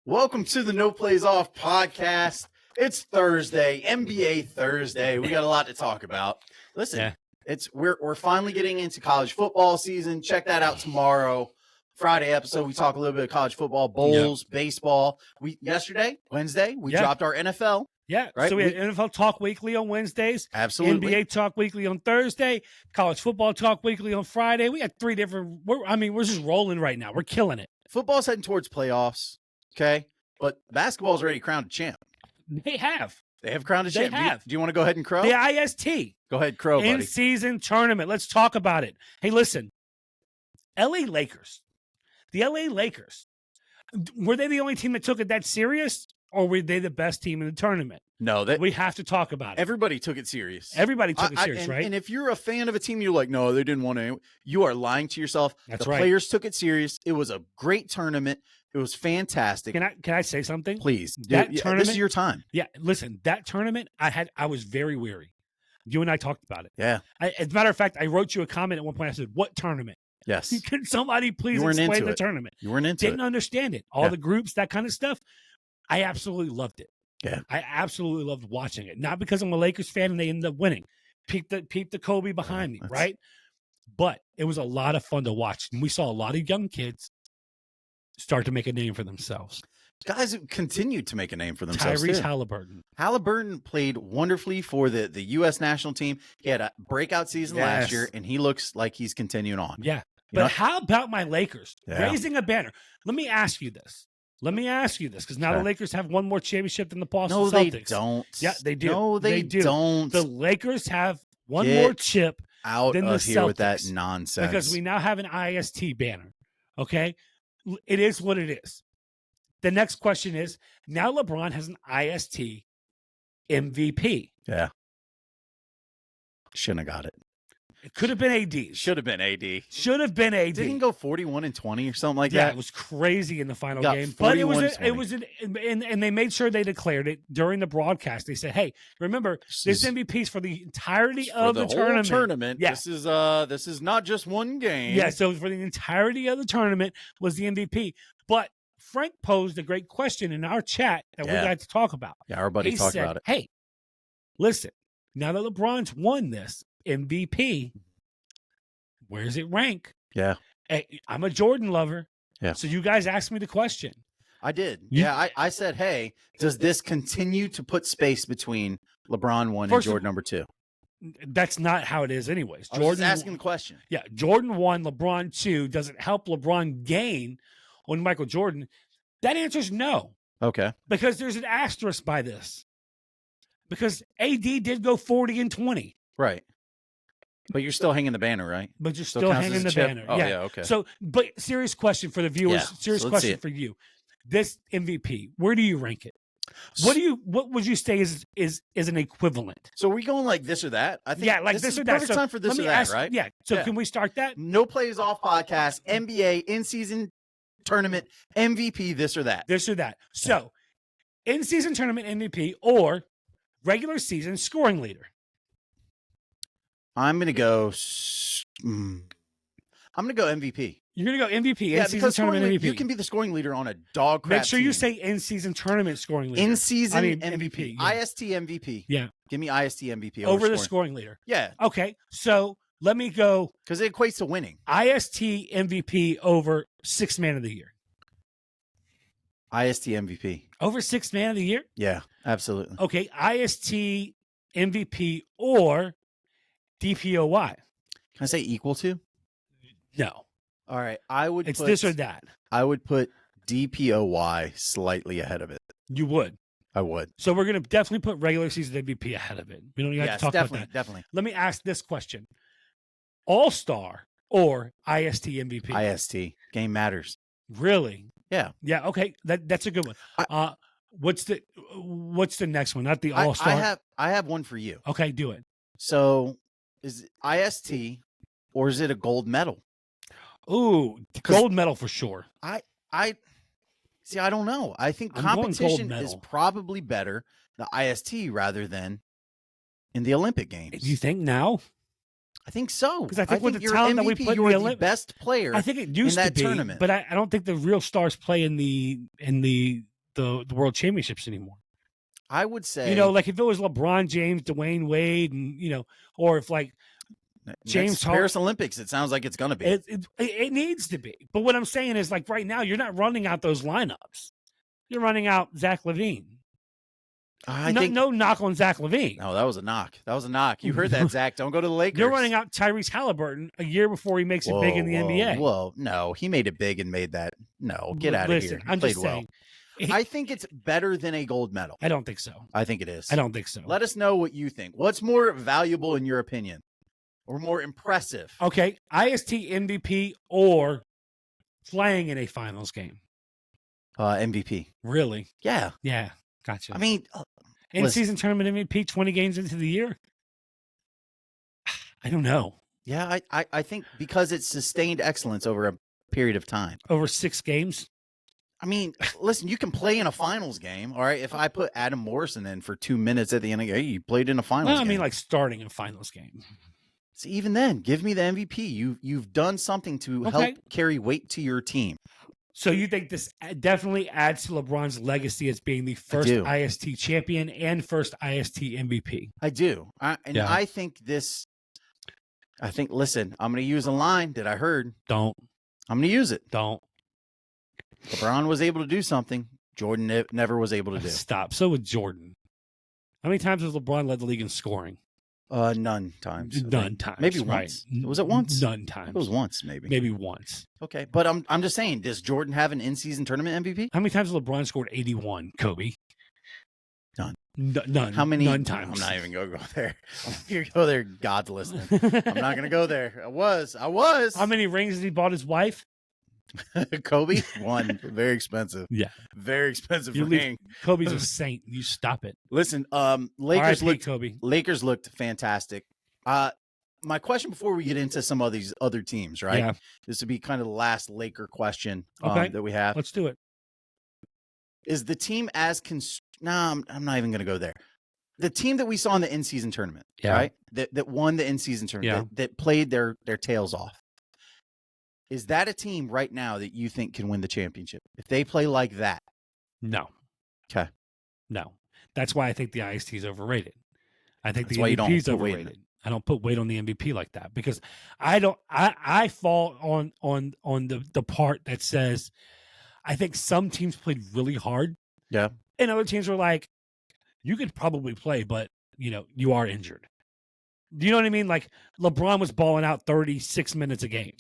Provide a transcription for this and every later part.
Welcome to the No Plays Off podcast. It's Thursday, NBA Thursday. We got a lot to talk about. Listen, we're finally getting into college football season. Check that out tomorrow. Friday episode, we talk a little bit of college football, bowls, baseball. Wednesday, we dropped our NFL. Yeah, right? So we had NFL Talk Weekly on Wednesdays. Absolutely. NBA Talk Weekly on Thursday. College Football Talk Weekly on Friday. We got three different. We're just rolling right now. We're killing it. Football's heading towards playoffs, okay? But basketball's already crowned a champ. They have. They have crowned a champ. Do you want to go ahead and crow? The IST. Go ahead, crow, buddy. In-season tournament. Let's talk about it. Hey, listen. LA Lakers. The LA Lakers. Were they the only team that took it that serious? Or were they the best team in the tournament? No, we have to talk about it. Everybody took it serious. Everybody took it serious, right? And if you're a fan of a team, you're like, no, they didn't want to. You are lying to yourself. That's right. Players took it serious. It was a great tournament. It was fantastic. Can I say something? Please. Tournament, this is your time. Yeah, listen, that tournament, I was very weary. You and I talked about it. Yeah. As a matter of fact, I wrote you a comment at one point. I said, what tournament? Yes. Can somebody please explain the tournament? You weren't into Didn't understand it. All the groups, that kind of stuff. I absolutely loved it. Yeah. I absolutely loved watching it. Not because I'm a Lakers fan and they ended up winning. Peep the Kobe behind me, right? But it was a lot of fun to watch. And we saw a lot of young kids start to make a name for themselves. Guys who continued to make a name for themselves. Tyrese Halliburton. Halliburton played wonderfully for the U.S. national team. He had a breakout season last year, and he looks like he's continuing on. Yeah. But how about my Lakers raising a banner? Let me ask you this. Because now the Lakers have one more championship than the Boston Celtics. No, they don't. Yeah, they do. No, they don't. The Lakers have one more chip out than of the here Celtics with that nonsense. Because we now have an IST banner. Okay? It is what it is. The next question is, now LeBron has an IST MVP. Yeah. Shouldn't have got it. It could have been AD. Should have been AD. Didn't he go 41-20 or something like that? Yeah, it was crazy in the final game. But and they made sure they declared it during the broadcast. They said, "Hey, remember this MVP's for the entirety of the tournament. Yeah. This is not just one game. Yeah, so for the entirety of the tournament was the MVP. But Frank posed a great question in our chat that we got to talk about. Yeah, our buddy talked about it. Hey, listen, now that LeBron's won this MVP, where does it rank? Yeah. Hey, I'm a Jordan lover. Yeah. So you guys asked me the question. I did. I said, hey, does this continue to put space between LeBron 1 and Jordan number 2? That's not how it is anyways. I was just asking the question. Yeah. Jordan 1, LeBron 2. Does it help LeBron gain on Michael Jordan? That answer is no. Okay. Because there's an asterisk by this. Because AD did go 40-20. Right. But you're still hanging the banner, right? But you're still hanging the banner. Oh, yeah, okay. So, but serious question for the viewers. Serious question for you. This MVP, where do you rank it? What would you say is an equivalent? So are we going like this or that? I think like this is or that. Perfect time for this or that, right? Yeah. So can we start that? No Plays Off podcast, NBA in-season tournament MVP, this or that. This or that. So, in-season tournament MVP or regular season scoring leader. I'm gonna go MVP. You're gonna go MVP. In-season tournament MVP. You can be the scoring leader on a dog crap Make sure you say in-season tournament scoring leader. In-season MVP. Yeah. IST MVP. Yeah. Give me IST MVP over the scoring leader. Yeah. Okay. So let me go because it equates to winning. IST MVP over sixth man of the year. IST MVP over sixth man of the year. Yeah, absolutely. Okay. IST MVP or DPOY. Can I say equal to? No. All right. I would It's this or that. I would put DPOY slightly ahead of it. You would? I would. So we're going to definitely put regular season MVP ahead of it. We don't even have to talk about that. Definitely. Let me ask this question. All-star or IST MVP? IST. Game matters. Really? Yeah. Yeah, okay. That's a good one. What's the next one? Not the all-star. I have one for you. Okay, do it. So is it IST or is it a gold medal? Ooh, gold medal for sure. I see. I don't know. I think competition is probably better the IST rather than in the Olympic Games. Do you think now? I think so. Because I think with the talent that we put in the best player. I think it used to be, tournament. but I don't think the real stars play in the the World Championships anymore. I would say, You know, like if it was LeBron James, Dwayne Wade, and or if like James Paris Olympics, it sounds like it's going to be. It needs to be. But what I'm saying is, like right now, you're not running out those lineups. You're running out Zach LaVine. No knock on Zach LaVine. No, that was a knock. That was a knock. You heard that, Zach. Don't go to the Lakers. You're running out Tyrese Halliburton a year before he makes it big in the NBA. Whoa, no. He made it big and made that. No, get out of here. I'm just saying. I think it's better than a gold medal. I don't think so. I think it is. I don't think so. Let us know what you think. What's more valuable in your opinion? Or more impressive? Okay, IST MVP or playing in a finals game? MVP. Really? Yeah. Yeah, gotcha. I mean, in-season tournament MVP 20 games into the year? I don't know. Yeah, I think because it's sustained excellence over a period of time. Over 6 games? I mean, listen, you can play in a finals game, all right? If I put Adam Morrison in for 2 minutes at the end of the game, you played in a finals game. I mean, like starting a finals game. So even then, give me the MVP. You've done something to help carry weight to your team. So you think this definitely adds to LeBron's legacy as being the first IST champion and first IST MVP? I do. I think listen, I'm going to use a line that I heard. Don't. I'm going to use it. Don't. LeBron was able to do something Jordan never was able to do. Stop. So with Jordan. How many times has LeBron led the league in scoring? None times. Maybe once. Was it once? None times. It was once, maybe. Maybe once. Okay, but I'm just saying, does Jordan have an in-season tournament MVP? How many times has LeBron scored 81, Kobe? None. None. How many? None times. I'm not even going to go there. You go there, God's listening. I'm not going to go there. I was. How many rings has he bought his wife? Kobe? 1. Very expensive. Yeah. Very expensive ring. Kobe's a saint. You stop it. Listen, Lakers looked fantastic. My question before we get into some of these other teams, right? Yeah. This would be kind of the last Laker question that we have. Let's do it. Is the team as I'm not even going to go there. The team that we saw in the in-season tournament, right? That won the in-season tournament, that played their tails off. Is that a team right now that you think can win the championship? If they play like that? No. Okay. No. That's why I think the IST is overrated. I think the MVP is overrated. I don't put weight on the MVP like that because I fall on the part that says I think some teams played really hard. Yeah. And other teams were like, you could probably play, but you are injured. Do you know what I mean? Like LeBron was balling out 36 minutes a game.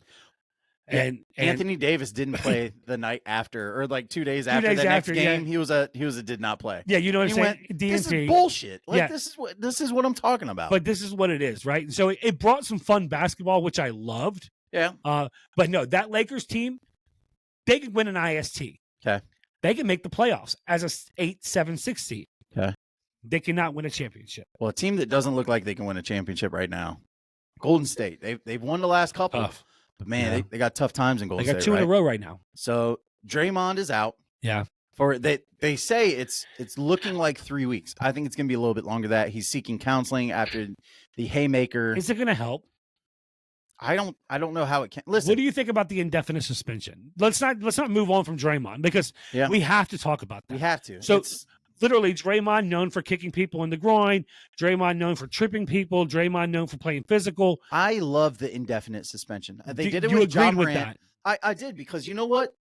And Anthony Davis didn't play the night after, or like 2 days after that next game. He was a did not play. Yeah, you know what I'm saying? This is bullshit. Like this is what I'm talking about. But this is what it is, right? So it brought some fun basketball, which I loved. Yeah. But no, that Lakers team, they could win an IST. Okay. They can make the playoffs as a 8, 7, 6 seed. Okay. They cannot win a championship. Well, a team that doesn't look like they can win a championship right now, Golden State. They've won the last couple. Tough. But man, they got tough times in Golden State. They got 2 in a row right now. So Draymond is out. Yeah. They say it's looking like 3 weeks. I think it's going to be a little bit longer than that. He's seeking counseling after the haymaker. Is it going to help? I don't know how it can. Listen. What do you think about the indefinite suspension? Let's not move on from Draymond because we have to talk about that. We have to. So literally, Draymond known for kicking people in the groin, Draymond known for tripping people, Draymond known for playing physical. I love the indefinite suspension. They did it with John Morant. I did because you know what?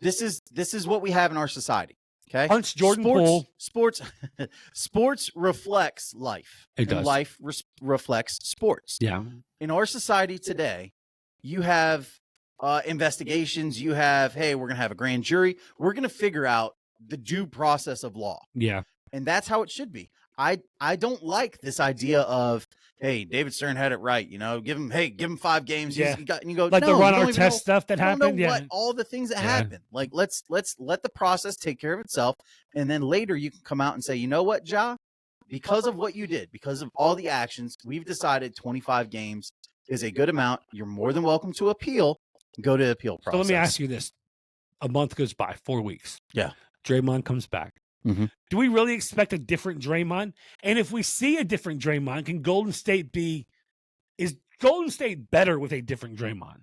This is what we have in our society. Okay, Punch Jordan Poole. Sports reflects life. It does. And life reflects sports. Yeah. In our society today, you have investigations. You have, hey, we're gonna have a grand jury. We're gonna figure out the due process of law. Yeah. And that's how it should be. I don't like this idea of, hey, David Stern had it right. Give him 5 games. Yeah. And you go, like no, the Ron Artest stuff that happened. Yeah. All the things that happened. Like, let's let the process take care of itself. And then later you can come out and say, you know what, Ja? Because of what you did, because of all the actions, we've decided 25 games is a good amount. You're more than welcome to appeal. Go to the appeal process. So let me ask you this. A month goes by, 4 weeks. Yeah. Draymond comes back. Mm-hmm. Do we really expect a different Draymond? And if we see a different Draymond, can Golden State is Golden State better with a different Draymond?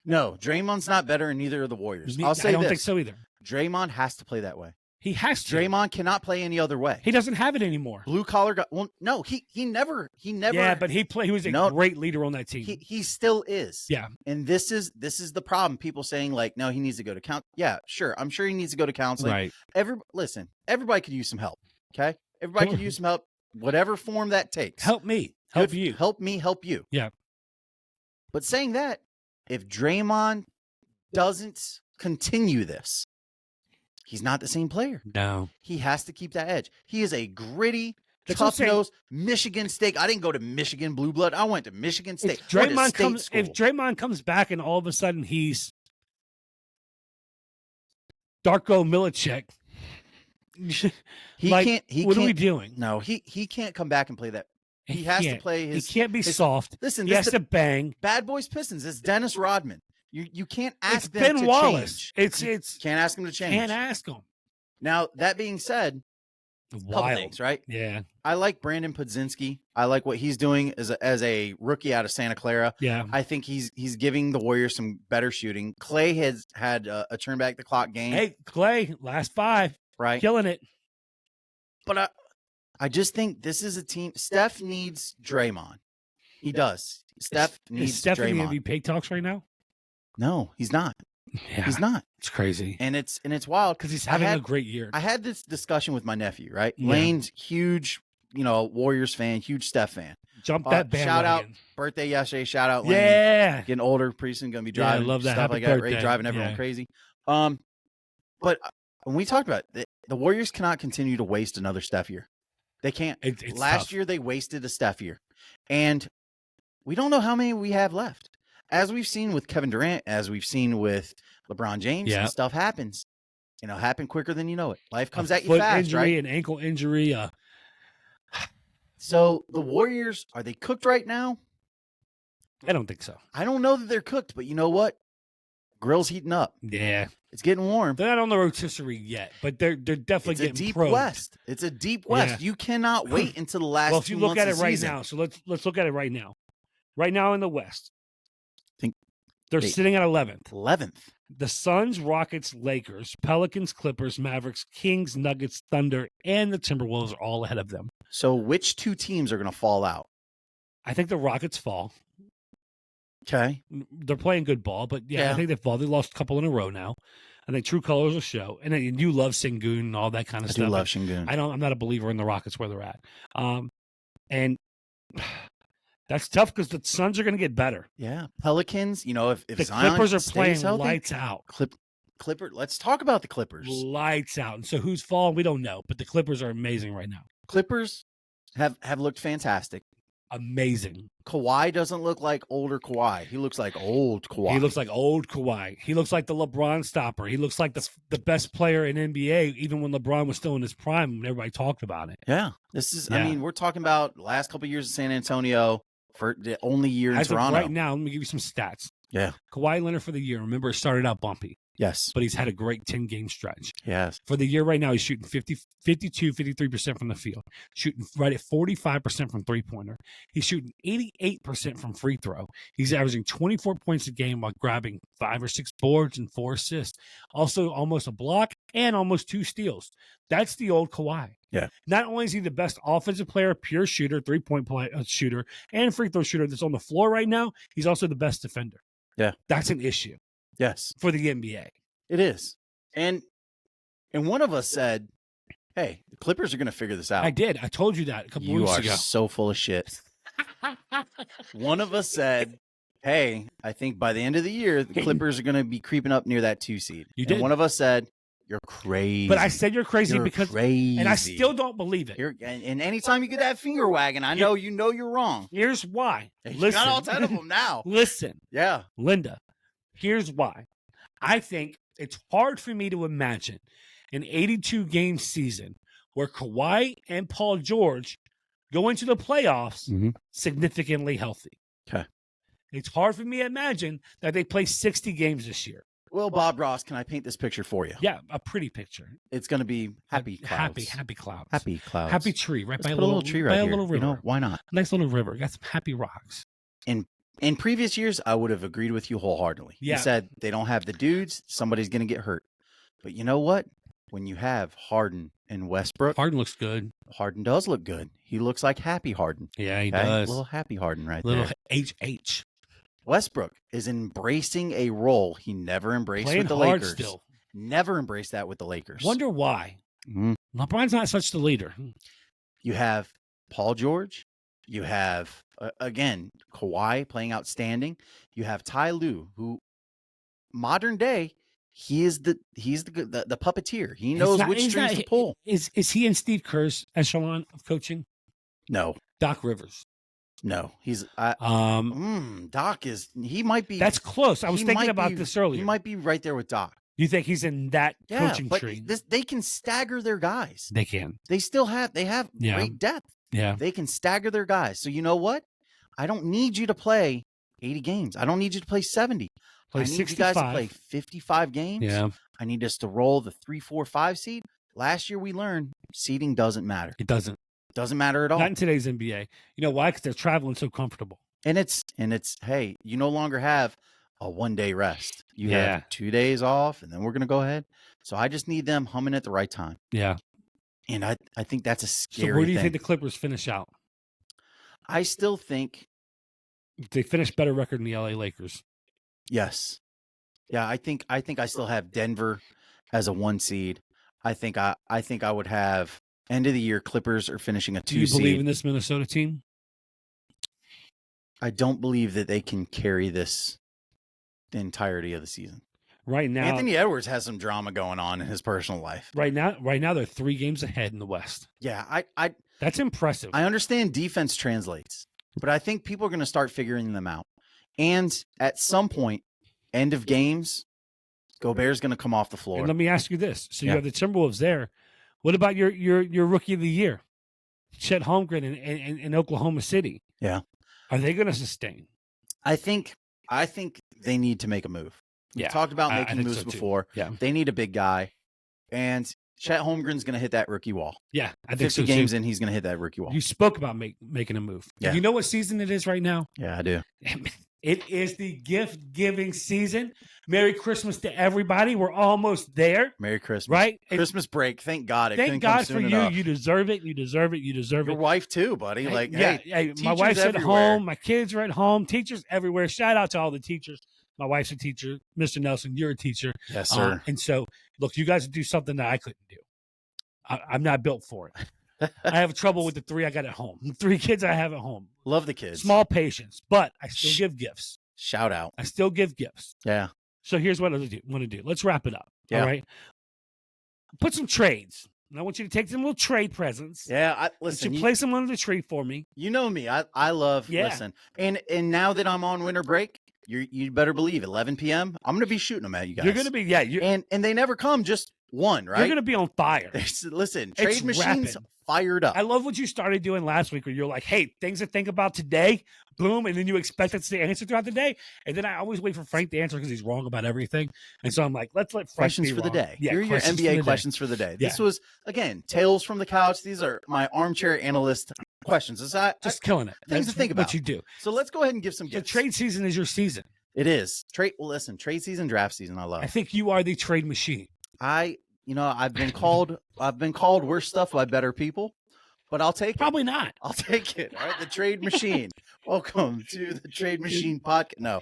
No, Draymond's not better, and neither are the Warriors. I don't think so either. Draymond has to play that way. He has to. Draymond cannot play any other way. He doesn't have it anymore. Blue collar guy. Well, no, he never. Yeah, but he was a great leader on that team. He still is. Yeah. And this is the problem. People saying like, no, he needs to go to count. Yeah, sure. I'm sure he needs to go to counseling. Right. Everybody could use some help. Okay. Everybody could use some help, whatever form that takes. Help me. Help you. Help me. Help you. Yeah. But saying that, if Draymond doesn't continue this, he's not the same player. No. He has to keep that edge. He is a gritty, tough-nosed Michigan State. I didn't go to Michigan Blue Blood. I went to Michigan State. If Draymond comes back and all of a sudden he's Darko Milicic, what are we doing? No, he can't come back and play that. He has to play his. He can't be soft. Listen, he has to bang. Bad Boys Pistons. It's Dennis Rodman. You can't ask them Ben to Wallace. change. It's can't ask him to change. Can't ask him. Now that being said, couple things, right? Yeah. I like Brandon Podzinski. I like what he's doing as a rookie out of Santa Clara. Yeah. I think he's giving the Warriors some better shooting. Clay has had a turn back the clock game. Hey, Clay, last 5, right, killing it. But I just think this is a team. Steph needs Draymond. He does. Steph needs Draymond. Is Steph in the MVP talks right now? No, he's not. Yeah, he's not. It's crazy. And it's wild because he's having a great year. I had this discussion with my nephew, right? Yeah. Lane's huge, Warriors fan, huge Steph fan. Jump that bandwagon. Shout out, birthday yesterday. Shout out, Lane. Yeah. Getting older, pretty soon going to be driving. I love that. Stuff Happy like that, birthday. right? Driving everyone crazy. But when we talked about it, the Warriors cannot continue to waste another Steph year. They can't. It's Last tough. year, they wasted a Steph year. And we don't know how many we have left. As we've seen with Kevin Durant, as we've seen with LeBron James, stuff happens. Happen quicker than you know it. Life comes at you fast, injury, right? An ankle injury. So the Warriors, are they cooked right now? I don't think so. I don't know that they're cooked, but you know what? Grill's heating up. Yeah. It's getting warm. They're not on the rotisserie yet, but they're definitely getting deep probed. West. It's a deep West. Yeah. You cannot wait until the last. Well, if you look at it right season. now, so let's look at it right now. Right now in the West, they're sitting at 11th. 11th. The Suns, Rockets, Lakers, Pelicans, Clippers, Mavericks, Kings, Nuggets, Thunder, and the Timberwolves are all ahead of them. So which two teams are going to fall out? I think the Rockets fall. Okay. They're playing good ball, but I think they fall. They lost a couple in a row now. I think true colors will show. And then you love Sengun and all that kind of stuff. I do love Sengun. I'm not a believer in the Rockets where they're at. And that's tough because the Suns are going to get better. Yeah. Pelicans, if the Zion Clippers are playing healthy, lights out. Clippers. Let's talk about the Clippers. Lights out. And so who's falling? We don't know, but the Clippers are amazing right now. Clippers have looked fantastic. Amazing. Kawhi doesn't look like older Kawhi. He looks like old Kawhi. He looks like old Kawhi. He looks like the LeBron stopper. He looks like the best player in NBA, even when LeBron was still in his prime and everybody talked about it. Yeah. I mean, we're talking about the last couple of years in San Antonio for the only year in Toronto. Right now, let me give you some stats. Yeah. Kawhi Leonard for the year, remember, it started out bumpy. Yes. But he's had a great 10-game stretch. Yes. For the year right now, he's shooting 53% from the field. Shooting right at 45% from three-pointer. He's shooting 88% from free throw. He's averaging 24 points a game while grabbing 5 or 6 boards and 4 assists. Also almost a block and almost 2 steals. That's the old Kawhi. Yeah. Not only is he the best offensive player, pure shooter, three-point shooter, and free throw shooter that's on the floor right now, he's also the best defender. Yeah. That's an issue. Yes. For the NBA. It is. And one of us said, hey, the Clippers are going to figure this out. I did. I told you that a couple weeks ago. You are so full of shit. One of us said, hey, I think by the end of the year, the Clippers are going to be creeping up near that 2 seed. You did. And one of us said, you're crazy. But I said you're crazy because crazy. And I still don't believe it. And anytime you get that finger wagging, I know you're wrong. Here's why. You got all 10 of them now. Listen. Yeah. Linda, here's why. I think it's hard for me to imagine an 82-game season where Kawhi and Paul George go into the playoffs significantly healthy. Okay. It's hard for me to imagine that they play 60 games this year. Well, Bob Ross, can I paint this picture for you? Yeah, a pretty picture. It's going to be happy clouds. Happy clouds. Happy clouds. Happy tree, right? Let's by put a little tree right by here. A little river. Why not? Nice little river. Got some happy rocks. In previous years, I would have agreed with you wholeheartedly. Yeah. You said they don't have the dudes. Somebody's going to get hurt. But you know what? when you have Harden and Westbrook, Harden looks good. Harden does look good. He looks like happy Harden. Yeah, he Okay? does. Little happy Harden right Little there. HH. Westbrook is embracing a role he never embraced Playing with the hard Lakers. still. Never embraced that with the Lakers. Wonder why. Mhm. LeBron's not such the leader. You have Paul George. You have, again, Kawhi playing outstanding. You have Ty Lue, who modern day, he's the puppeteer. He knows which strings to pull. Is he in Steve Kerr's echelon of coaching? No. Doc Rivers. No. He's Doc is he might be. That's close. I was thinking about this earlier. He might be right there with Doc. You think he's in that coaching tree? They can stagger their guys. They can. They have great depth. Yeah. They can stagger their guys. So you know what? I don't need you to play 80 games. I don't need you to play 70. I need 65. you guys to play 55 games. Yeah. I need us to roll the 3, 4, 5 seed. Last year we learned seeding doesn't matter. It doesn't. Doesn't matter at all. Not in today's NBA. You know why? Because they're traveling so comfortable. And it's hey, you no longer have a 1-day rest. You have 2 days off, and then we're gonna go ahead. So I just need them humming at the right time. Yeah. And I think that's a scary So where do you thing. think the Clippers finish out? I still think They finish better record than the LA Lakers. yes. Yeah, I think I still have Denver as a 1 seed. I think I would have end of the year Clippers are finishing a 2 Do you seed. believe in this Minnesota team? I don't believe that they can carry this the entirety of the season. Right now, Anthony Edwards has some drama going on in his personal life. Right now, they're 3 games ahead in the West. Yeah, That's impressive. I understand defense translates, but I think people are going to start figuring them out. And at some point, end of games, Gobert's going to come off the floor. And let me ask you this: so you Yeah. have the Timberwolves there. What about your rookie of the year, Chet Holmgren in Oklahoma City? Yeah, are they going to sustain? I think they need to make a move. We've talked about making moves so before. Yeah, they need a big guy, and Chet Holmgren's going to hit that rookie wall. Yeah, I think 50 so games too. in, he's going to hit that rookie wall. You spoke about making a move. Yeah. You know what season it is right now? Yeah, I do. It is the gift-giving season. Merry Christmas to everybody. We're almost there. Merry Christmas. Right? Christmas break. Thank God. Thank God for you. You deserve it. You deserve it. You deserve it. Your wife too, buddy. Hey, my wife's at home. My kids are at home. Teachers everywhere. Shout out to all the teachers. My wife's a teacher. Mr. Nelson, you're a teacher. Yes, sir. And so, look, you guys do something that I couldn't do. I'm not built for it. I have trouble with the 3 I got at home. The 3 kids I have at home. Love the kids. Small patience, but I still give gifts. Shout out. I still give gifts. Yeah. So here's what I want to do. Let's wrap it up. Yeah. All right. Put some trades. And I want you to take some little trade presents. Yeah. Listen. You place them under the tree for me. You know me. I love. Yeah. Listen. And now that I'm on winter break, you better believe 11 p.m. I'm going to be shooting them at you guys. You're going to be and they never come just one, right? You're going to be on fire. Listen, trade machines fired up. I love what you started doing last week where you're like, hey, things to think about today, boom, and then you expect us to answer throughout the day. And then I always wait for Frank to answer because he's wrong about everything. And so I'm like, let's let Frank questions be for wrong. the day. Yeah, Here are your NBA questions for the day. Yeah. This was, again, Tales from the Couch. These are my armchair analyst questions. Just killing it. Things to think about. What you do. So let's go ahead and give some The gifts. trade season is your season. It is. Listen, trade season, draft season, I love. I think you are the trade machine. I've been called worse stuff by better people, but I'll take it. Probably not. I'll take it. All right, the trade machine. Welcome to the Trade Machine podcast. No.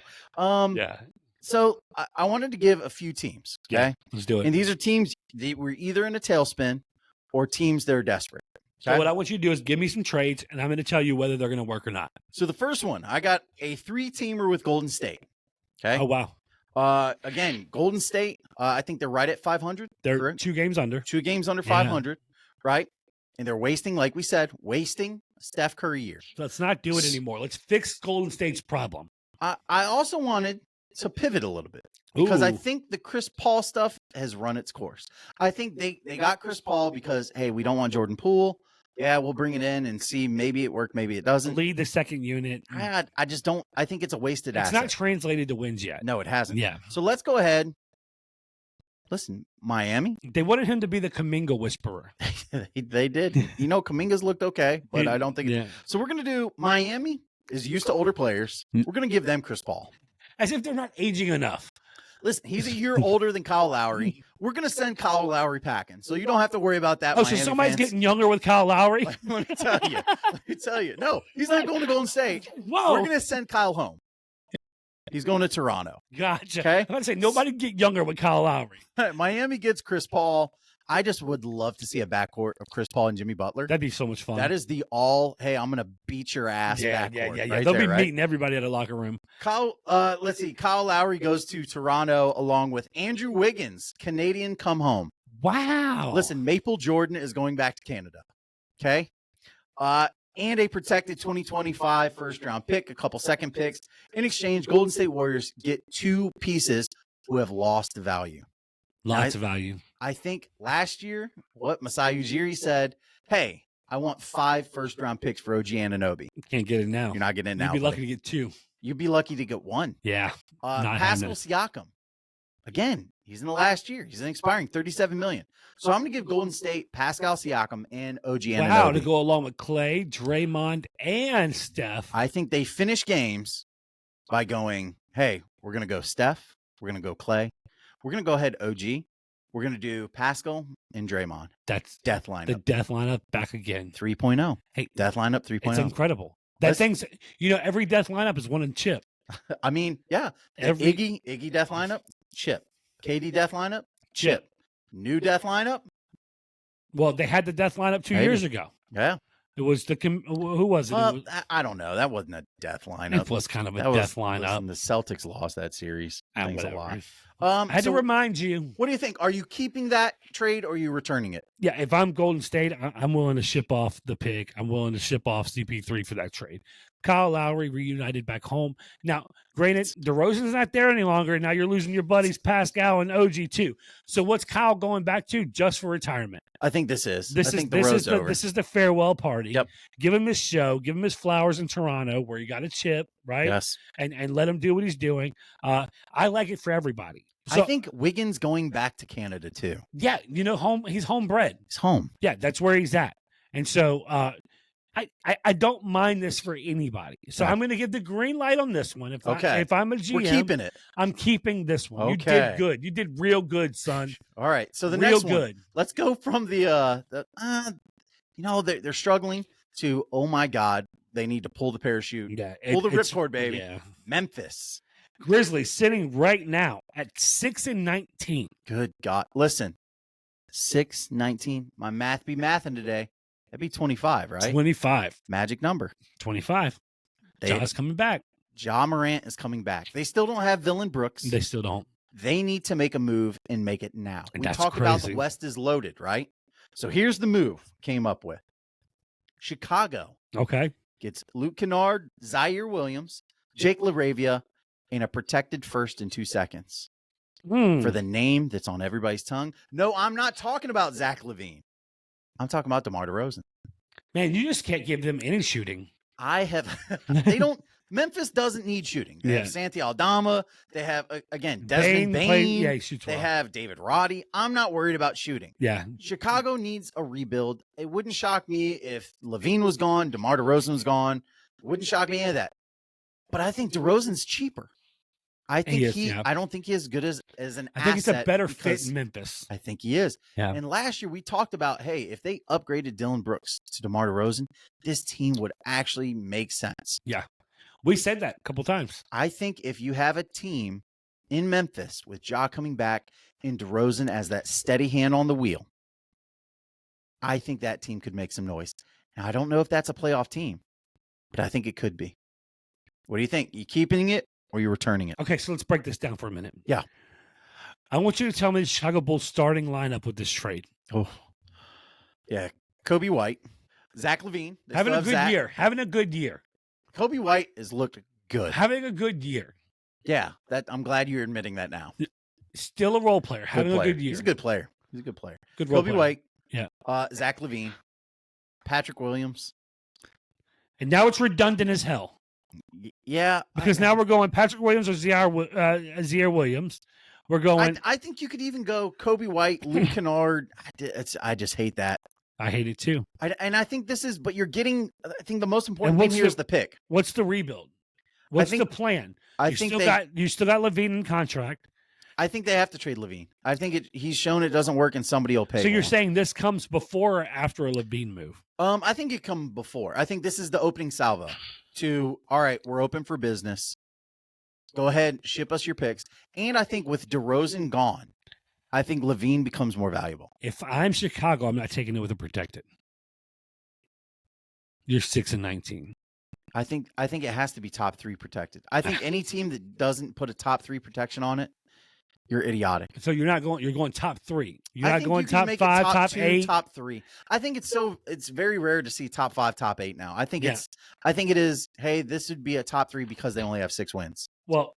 Yeah. So I wanted to give a few teams. Okay. Yeah, let's do it. And these are teams that were either in a tailspin or teams that are desperate. Okay? So what I want you to do is give me some trades, and I'm going to tell you whether they're going to work or not. So the first one, I got a 3-teamer with Golden State. Okay. Oh, wow. Again, Golden State, I think they're right at 500. They're correct? 2 games under. 2 games under 500, right? And they're wasting, like we said, a Steph Curry year. Let's not do it anymore. Let's fix Golden State's problem. I also wanted to pivot a little bit because I think the Chris Paul stuff has run its course. I think they got Chris Paul because, hey, we don't want Jordan Poole. Yeah, we'll bring it in and see. Maybe it worked, maybe it doesn't. Lead the second unit. I just don't. I think it's a wasted asset. It's not translated to wins yet. No, it hasn't. Yeah. So let's go ahead. Listen, Miami. They wanted him to be the Kuminga whisperer. They did. Kuminga's looked okay, but I don't think. Yeah. So we're gonna do Miami is used to older players. We're gonna give them Chris Paul. As if they're not aging enough. Listen, he's a year older than Kyle Lowry. we're going to send Kyle Lowry packing, so you don't have to worry about that. Oh, so somebody's getting younger with Kyle Lowry? Let me tell you. No, he's not going to Golden State. Whoa. We're going to send Kyle home. He's going to Toronto. Gotcha. Okay. I'm going to say nobody get younger with Kyle Lowry. Miami gets Chris Paul. I just would love to see a backcourt of Chris Paul and Jimmy Butler. That'd be so much fun. That is the hey, I'm going to beat your ass backcourt. Yeah. Right They'll there, be meeting everybody at a locker room. Let's see. Kyle Lowry goes to Toronto along with Andrew Wiggins, Canadian come home. Wow. Listen, Maple Jordan is going back to Canada. Okay. And a protected 2025 first-round pick, a couple second picks. In exchange, Golden State Warriors get 2 pieces who have lost value. Lots of value. I think last year, what Masai Ujiri said, hey, I want 5 first-round picks for OG Anunoby. You can't get it now. You're not getting it now. You'd be lucky to get 2. You'd be lucky to get 1. Yeah. Pascal Siakam. Again, he's in the last year. He's expiring $37 million. So I'm going to give Golden State Pascal Siakam and OG Anunoby. Wow, to go along with Clay, Draymond, and Steph. I think they finish games by going, hey, we're going to go Steph. We're going to go Clay. We're going to go ahead OG. We're going to do Pascal and Draymond. That's death lineup. The death lineup back again. 3.0. Hey, death lineup 3.0. It's incredible. Thing's, every death lineup is one in chip. I mean, yeah. Iggy death lineup, chip. KD death lineup, chip. New death lineup. Well, they had the death lineup 2 years ago. Yeah. It was who was it? Well, I don't know. That wasn't a death lineup. It was kind of a death lineup. The Celtics lost that series. Thanks a lot. I had to remind you. What do you think? Are you keeping that trade or are you returning it? Yeah, if I'm Golden State, I'm willing to ship off the pick. I'm willing to ship off CP3 for that trade. Kyle Lowry reunited back home. Now, granted, DeRozan's not there any longer. Now you're losing your buddies Pascal and OG too. So what's Kyle going back to just for retirement? I think this is. This is the farewell party. Yep. Give him his show. Give him his flowers in Toronto where you got a chip, right? Yes. And let him do what he's doing. I like it for everybody. So, I think Wiggins going back to Canada too. Yeah, he's homebred. He's home. Yeah, that's where he's at. And so I don't mind this for anybody. So I'm going to give the green light on this one. If I'm a GM, we're keeping it. I'm keeping this one. Okay. You did good. You did real good, son. All right. So the real next one. Good. Let's go from they're struggling to, oh my God, they need to pull the parachute. Yeah, pull the ripcord, baby. Yeah. Memphis Grizzlies sitting right now at 6-19. Good God. Listen, 6-19. My math be mathing today. That'd be 25, right? 25. Magic number. 25. Ja's coming back. Ja Morant is coming back. They still don't have Dillon Brooks. They still don't. They need to make a move and make it now. And we talk about the West is loaded, right? So here's the move came up with. Chicago. Okay. Gets Luke Kennard, Zaire Williams, Jake LaRavia, and a protected first in 2 seconds. For the name that's on everybody's tongue. No, I'm not talking about Zach LaVine. I'm talking about DeMar DeRozan. Man, you just can't give them any shooting. They don't. Memphis doesn't need shooting. They have Santi Aldama. They have, again, Desmond Bane. He shoots well. They have David Roddy. I'm not worried about shooting. Yeah. Chicago needs a rebuild. It wouldn't shock me if LaVine was gone, DeMar DeRozan was gone. It wouldn't shock me any of that. But I think DeRozan's cheaper. I don't think he's as good as an asset. I think he's a better fit in Memphis. I think he is. Yeah. And last year we talked about, hey, if they upgraded Dillon Brooks to DeMar DeRozan, this team would actually make sense. Yeah. We said that a couple times. I think if you have a team in Memphis with Ja coming back and DeRozan as that steady hand on the wheel, I think that team could make some noise. Now, I don't know if that's a playoff team, but I think it could be. What do you think? You keeping it or you returning it? Okay, so let's break this down for a minute. Yeah. I want you to tell me the Chicago Bulls starting lineup with this trade. Oh, yeah. Kobe White, Zach LaVine. Having a good year. Kobe White has looked good. Having a good year. Yeah, I'm glad you're admitting that now. Still a role player. Having a good year. He's a good player. Good role Kobe player. White. Yeah. Zach LaVine. Patrick Williams. And now it's redundant as hell. Yeah. Because now we're going Patrick Williams or Zaire Williams. We're going. I think you could even go Kobe White, Luke Kennard. I just hate that. I hate it too. I think but you're getting, I think the most important thing here is the pick. What's the rebuild? What's the plan? You still got LaVine in contract. I think they have to trade Levine. I think he's shown it doesn't work, and somebody will pay. So you're saying this comes before or after a Levine move? I think it come before. I think this is the opening salvo to, all right, we're open for business. Go ahead, ship us your picks. And I think with DeRozan gone, I think Levine becomes more valuable. If I'm Chicago, I'm not taking it with a protected. You're 6-19. I think it has to be top 3 protected. I think any team that doesn't put a top 3 protection on it, you're idiotic. So you're going top 3. You're I not think going you can top make 5, it top 2, 8, top 3. I think it's very rare to see top 5, top 8 now. I think it is. Hey, this would be a top 3 because they only have 6 wins. Well,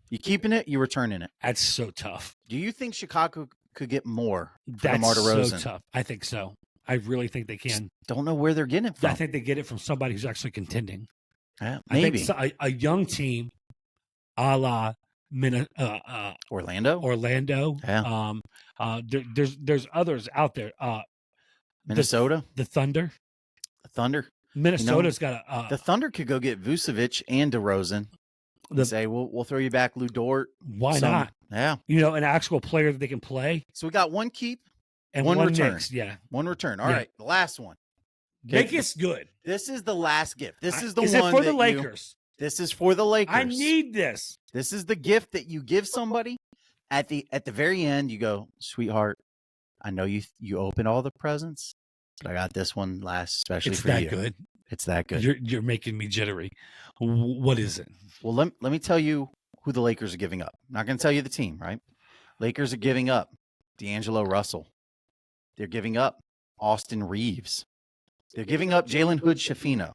you keeping it, you returning it. That's so tough. Do you think Chicago could get more for That's DeMar DeRozan? so tough. I think so. I really think they can. Just don't know where they're getting it from. I think they get it from somebody who's actually contending. Maybe I think a young team, a la Orlando. Yeah. There's others out there. Minnesota. The Thunder. Minnesota's got a. The Thunder could go get Vucevic and DeRozan. Say we'll throw you back Lou Dort. Why not? Yeah. An actual player that they can play. So we got one keep and one return. Next, yeah. One return. All right. The last one. Make it good. This is the last gift. This is the one. Is it for the Lakers? This is for the Lakers. I need this. This is the gift that you give somebody at the very end. You go, sweetheart, I know you opened all the presents, but I got this one last, especially for you. It's that good. It's that good. You're making me jittery. What is it? Well, let me tell you who the Lakers are giving up. I'm not going to tell you the team, right? Lakers are giving up D'Angelo Russell. They're giving up Austin Reeves. They're giving up Jalen Hood-Schifino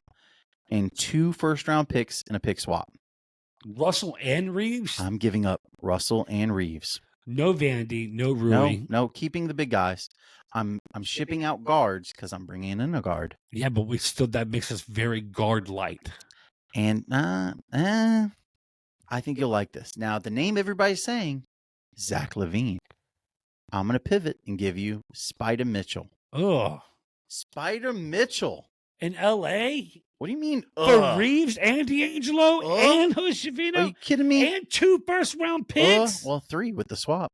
and 2 first-round picks and a pick swap. Russell and Reeves? I'm giving up Russell and Reeves. No Vandy, no Rui. No, keeping the big guys. I'm shipping out guards because I'm bringing in a guard. Yeah, but that makes us very guard light. And I think you'll like this. Now, the name everybody's saying, Zach LaVine. I'm going to pivot and give you Spider Mitchell. Oh, Spider Mitchell in L.A. What do you mean? For Reeves and D'Angelo and Hood-Schifino? Are you kidding me? And 2 first-round picks? Well, 3 with the swap.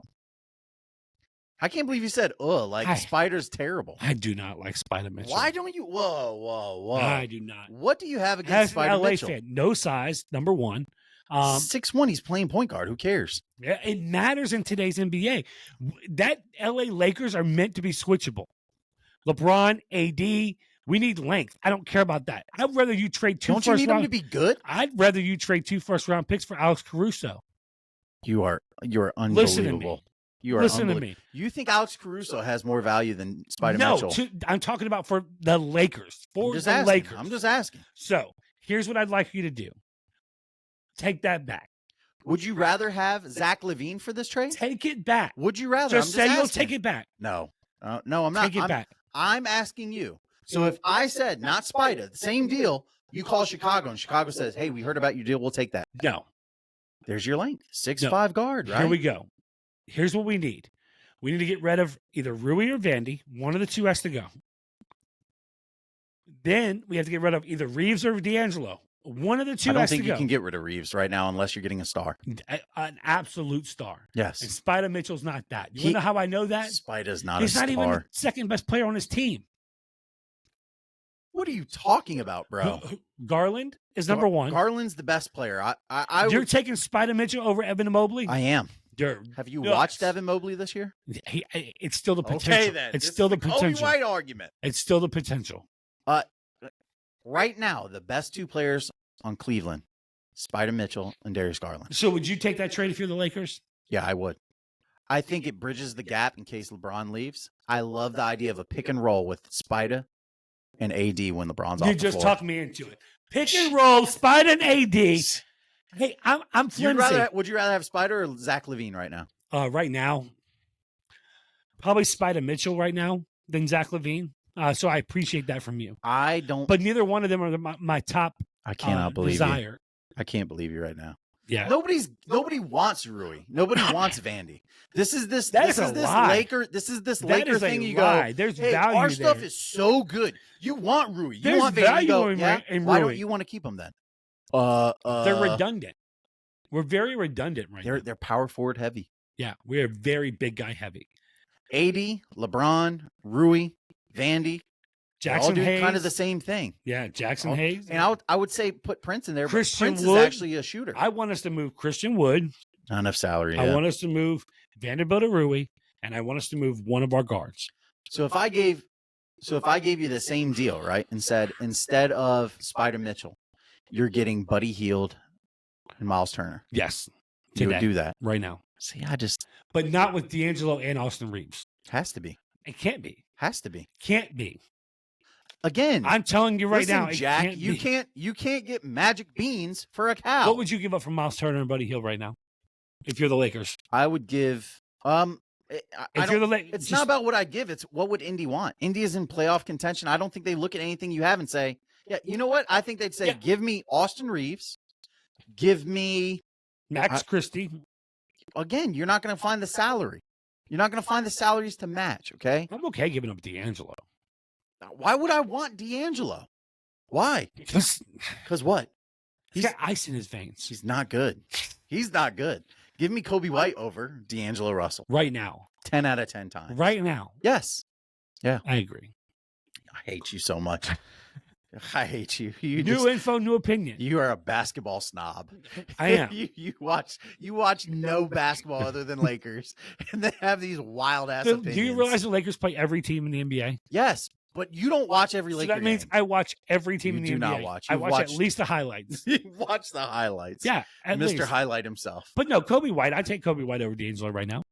I can't believe you said, Spider's terrible. I do not like Spider Mitchell. Why don't you? Whoa. I do not. What do you have against Spider Mitchell? Fan, no size, number one. 6'1", he's playing point guard. Who cares? Yeah, it matters in today's NBA. That LA Lakers are meant to be switchable. LeBron, AD, we need length. I don't care about that. I'd rather you trade 2 Don't you need him to be good? I'd rather you trade 2 first-round picks for Alex Caruso. You are unbelievable. Listen to me. Listen to me. You think Alex Caruso has more value than Spider Mitchell? No, I'm talking about for the Lakers. Lakers. I'm just asking. So here's what I'd like you to do. Take that back. Would you rather have Zach LaVine for this trade? Take it back. Would you rather? Just say you'll take it back. No, no, I'm not. Take it back. I'm asking you. So if I said not Spider, the same deal, you call Chicago and Chicago says, "Hey, we heard about your deal. We'll take that." No. There's your length. 6'5" guard, right? Here we go. Here's what we need. We need to get rid of either Rui or Vandy. One of the two has to go. Then we have to get rid of either Reeves or D'Angelo. One of the two has to go. I don't think you can get rid of Reeves right now unless you're getting a star. An absolute star. Yes. And Spider Mitchell's not that. You want to know how I know that? Spider's not a star. He's not even the second best player on his team. What are you talking about, bro? Garland is number 1. Garland's the best player. You're taking Spider Mitchell over Evan Mobley? I am. Have you watched Evan Mobley this year? It's still the potential. Okay, then. It's still the potential. Kobe White argument. It's still the potential. Right now, the best 2 players on Cleveland, Spider Mitchell and Darius Garland. So would you take that trade if you're the Lakers? Yeah, I would. I think it bridges the gap in case LeBron leaves. I love the idea of a pick and roll with Spider and AD when LeBron's off the floor. You just talked me into it. Pick and roll, Spider and AD. Hey, I'm flimsy. Would you rather have Spider or Zach LaVine right now? Right now, probably Spider Mitchell right now than Zach LaVine. So I appreciate that from you. I don't. But neither one of them are my top. I cannot believe desire. You. I can't believe you right now. Yeah. Nobody wants Rui. Nobody wants Vandy. This is this lie. Laker thing. You lie. go. There's hey, value. Our stuff there. is so good. You want Rui. You There's want Vandy. value You go, in Rui. Why don't you want to keep him then? They're redundant. We're very redundant right now. They're power forward heavy. Yeah, we are very big guy heavy. AD, LeBron, Rui, Vandy, they all Jackson do Hayes. kind of the same thing. Yeah, Jackson Hayes. And I would say put Prince in there, Christian but Prince Wood. is actually a shooter. I want us to move Christian Wood. Not enough salary. I want us to move Vanderbilt or Rui, and I want us to move one of our guards. So if I gave you the same deal, right, and said instead of Spider Mitchell, you're getting Buddy Hield and Miles Turner. Yes. You would do that right now. See, but not with D'Angelo and Austin Reeves. Has to be. It can't be. Has to be. Can't be. Again, I'm telling you right now, Jack, you can't get magic beans for a cow. What would you give up for Miles Turner and Buddy Hield right now? If you're the Lakers, I would give. It's not about what I give. It's what would Indy want. Indy is in playoff contention. I don't think they look at anything you have and say, yeah, you know what? I think they'd say, give me Austin Reeves, give me Max Christie. Again, you're not going to find the salary. You're not going to find the salaries to match. Okay, I'm okay giving up D'Angelo. Why would I want D'Angelo? Why? Because what? He's got ice in his veins. He's not good. He's not good. Give me Kobe White over D'Angelo Russell. Right now. 10 out of 10 times. Right now. Yes. Yeah. I agree. I hate you so much. I hate you. New info, new opinion. You are a basketball snob. I am. you watch no basketball other than Lakers, and they have these wild ass opinions. Do you realize the Lakers play every team in the NBA? Yes, but you don't watch every Laker that means game. I watch every team in the NBA. You do not watch. I watch at least the highlights. You watch the highlights. Yeah, at Mr. least. Highlight himself. But no, Kobe White. I take Kobe White over D'Angelo right now.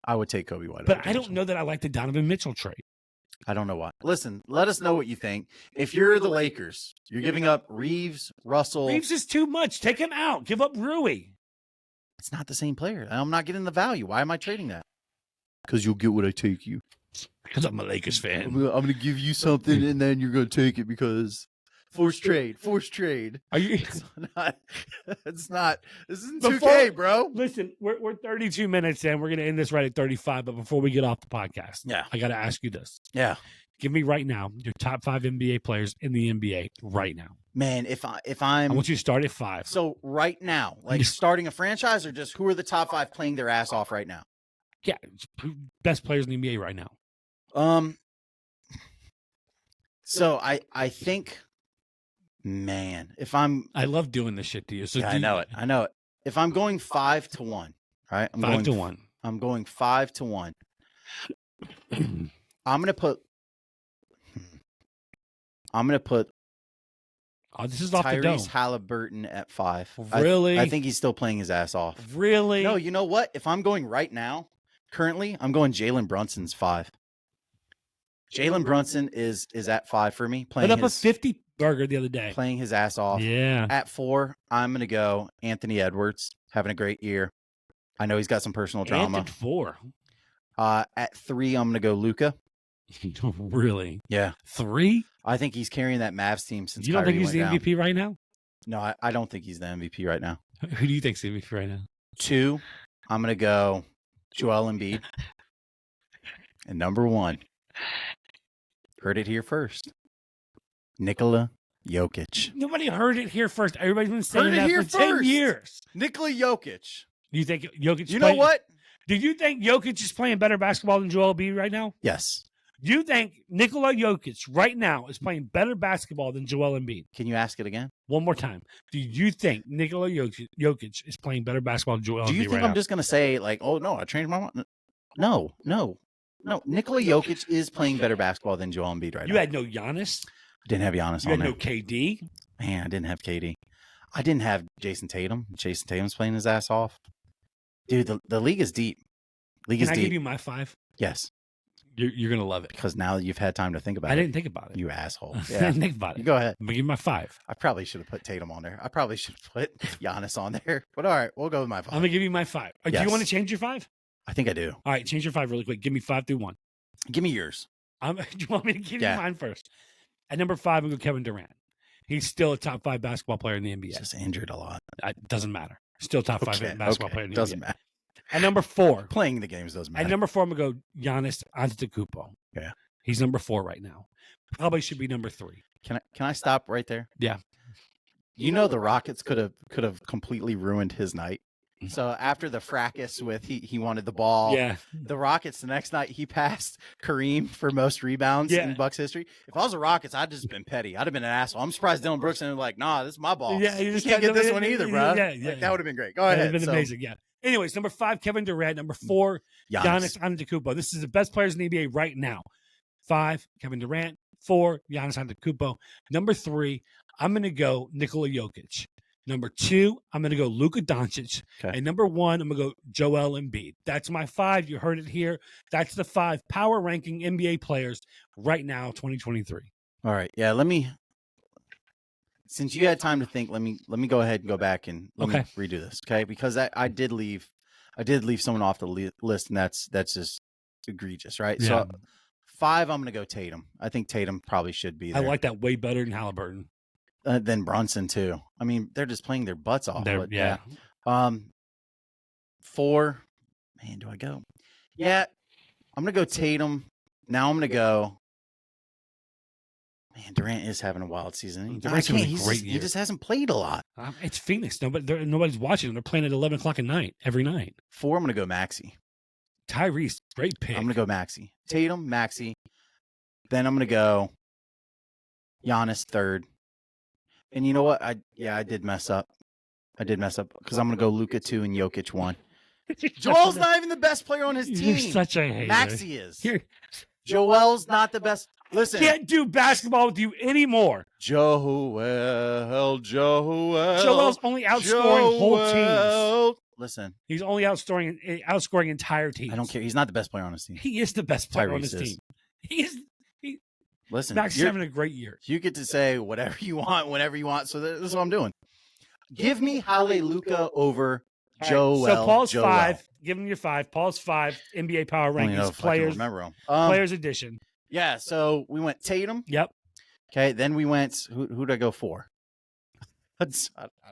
I would take Kobe White. But I don't know that I like the Donovan Mitchell trade. I don't know why. Listen, let us know what you think. If you're the Lakers, you're giving up Reeves, Russell. Reeves is too much. Take him out. Give up Rui. It's not the same player. I'm not getting the value. Why am I trading that? Because you'll get what I take you. Because I'm a Lakers fan. I'm going to give you something, and then you're going to take it because forced trade. Are you? It's not. This isn't 2K, bro. Listen, we're 32 minutes in. We're going to end this right at 35. But before we get off the podcast, yeah, I got to ask you this. Yeah. Give me right now your top 5 NBA players in the NBA right now. Man, I want you to start at 5. So right now, like starting a franchise, or just who are the top 5 playing their ass off right now? Yeah, best players in the NBA right now. So I think, man, I love doing this shit to you. So yeah, I know it. If I'm going 5-1, right? I'm going 5-1. I'm going 5-1. I'm gonna put. Oh, this is off the dome. Tyrese Halliburton at 5. Really? I think he's still playing his ass off. Really? No, you know what? If I'm going right now, currently, I'm going Jalen Brunson's 5. Jalen Brunson is at 5 for me. Put up a 50 burger the other day. Playing his ass off. Yeah. At 4, I'm going to go Anthony Edwards, having a great year. I know he's got some personal drama. At 4. At 3, I'm going to go Luka. Really? Yeah. 3? I think he's carrying that Mavs team since You don't Kyrie think he's the went MVP right now? No, I don't think he's the MVP right now. Who do you think's the MVP right now? 2, I'm going to go Joel Embiid. And number 1, heard it here first, Nikola Jokic. Nobody heard it here first. Everybody's been saying that for 10 years. Nikola Jokic. Do you think Jokic? You know what? Do you think Jokic is playing better basketball than Joel Embiid right now? Yes. Do you think Nikola Jokic right now is playing better basketball than Joel Embiid? Can you ask it again? One more time. Do you think Nikola Jokic is playing better basketball than Joel Embiid? Do you think I'm just going to say, like, oh, no, I changed my mind? No. Nikola Jokic is playing better basketball than Joel Embiid right now. You had no Giannis? I didn't have Giannis on there. You had no KD? Man, I didn't have KD. I didn't have Jason Tatum. Jason Tatum's playing his ass off. Dude, the league is deep. Can I give you my 5? Yes. You're going to love it. Because now you've had time to think about it. I didn't think about it. You asshole. Yeah. I didn't think about it. You go ahead. I'm going to give you my 5. I probably should have put Tatum on there. I probably should have put Giannis on there. But all right, we'll go with my 5. I'm going to give you my 5. Yes. Do you want to change your 5? I think I do. All right, change your 5 really quick. Give me 5 through 1. Give me yours. Do you want me to give you mine first? At number 5, I'm going to go Kevin Durant. He's still a top 5 basketball player in the NBA. He's just injured a lot. It doesn't matter. Still top 5 basketball player in the doesn't NBA. Matter. At number 4. Playing the games doesn't matter. At number 4, I'm going to go Giannis Antetokounmpo. Yeah. He's number 4 right now. Probably should be number 3. Can I stop right there? Yeah. You know the Rockets could have completely ruined his night So after the fracas with he wanted the ball, the Rockets the next night he passed Kareem for most rebounds in Bucks history. If I was the Rockets, I'd just been petty. I'd have been an asshole. I'm surprised Dylan Brooks and like, nah, this is my ball. Yeah, you can't get this one either, bro. Like, that would have been great. Go ahead. That would have been amazing. Yeah. Anyways, number 5, Kevin Durant. Number 4, Giannis Antetokounmpo. This is the best players in the NBA right now. 5, Kevin Durant. 4, Giannis Antetokounmpo. Number 3, I'm going to go Nikola Jokic. Number 2, I'm going to go Luka Doncic. Okay. And number 1, I'm going to go Joel Embiid. That's my 5. You heard it here. That's the 5 power ranking NBA players right now, 2023. All right. Yeah, since you had time to think, let me go ahead and go back and let me redo this, okay? Because I did leave someone off the list, and that's just egregious, right? Yeah. So 5, I'm going to go Tatum. I think Tatum probably should be there. I like that way better than Halliburton. Than Brunson too. I mean, they're just playing their butts off. 4, man, do I go? Yeah, I'm gonna go Tatum. Now I'm gonna go. Man, Durant is having a wild season. Durant's having a great year. He just hasn't played a lot. It's Phoenix. Nobody's watching them. They're playing at 11 o'clock at night every night. 4, I'm gonna go Maxey. Tyrese, great pick. I'm gonna go Maxey. Tatum, Maxey. Then I'm gonna go Giannis 3rd. And you know what? I did mess up. Because I'm going to go Luka 2 and Jokic 1. Joel's not even the best player on his team. You're such a hater. Maxey is. Joel's not the best. Listen. Can't do basketball with you anymore. Joel's only outscoring whole teams. Listen. He's only outscoring entire teams. I don't care. He's not the best player on his team. He is the best player on his team. Listen, Max is having a great year. You get to say whatever you want, whenever you want. So this is what I'm doing. Give me Hallelujah over Joel. So Paul's 5. Give him your 5. Paul's 5. NBA Power Rankings. Players edition. Yeah. So we went Tatum. Yep. Okay. Then we went. Who did I go for?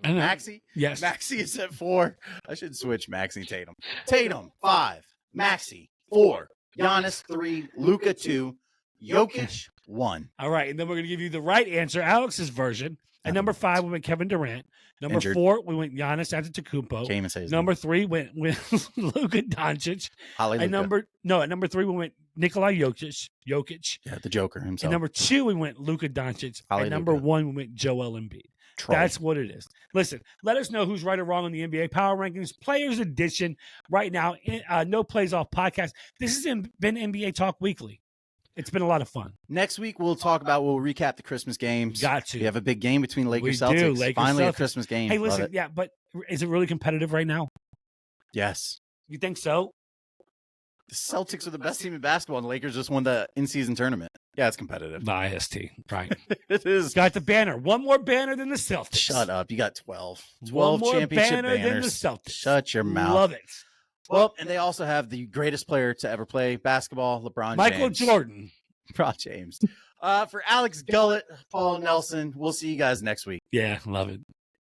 Maxey. Yes. Maxey is at 4. I should switch Maxey Tatum. Tatum 5. Maxey 4. Giannis 3. Luka 2. Jokic 1. All right, and then we're going to give you the right answer, Alex's version. At number 5, we went Kevin Durant. Number 4, we went Giannis Antetokounmpo. Can't even say his number name. 3 went Luka Doncic. Hallelujah. At number 3 we went Nikola Jokic. Yeah, the Joker himself. At number 2 we went Luka Doncic. At number 1 we went Joel Embiid. Troll. That's what it is. Listen, let us know who's right or wrong on the NBA Power Rankings Players Edition right now. No Plays Off podcast. This has been NBA Talk Weekly. It's been a lot of fun. Next week, we'll recap the Christmas games. Got to. We have a big game between Lakers we Celtics. Do. Lakers Finally, Celtics. A Christmas game. Hey, listen, yeah, but is it really competitive right now? Yes. You think so? The Celtics are the best team in basketball, and the Lakers just won the in-season tournament. Yeah, it's competitive. The IST, right. It is. Got the banner. One more banner than the Celtics. Shut up. You got 12. 12 championship banner banners. Than the Celtics. Shut your mouth. Love it. Well, and they also have the greatest player to ever play basketball, LeBron Michael James. Jordan. LeBron James. For Alex Gullett, Paul Nelson, we'll see you guys next week. Yeah, love it.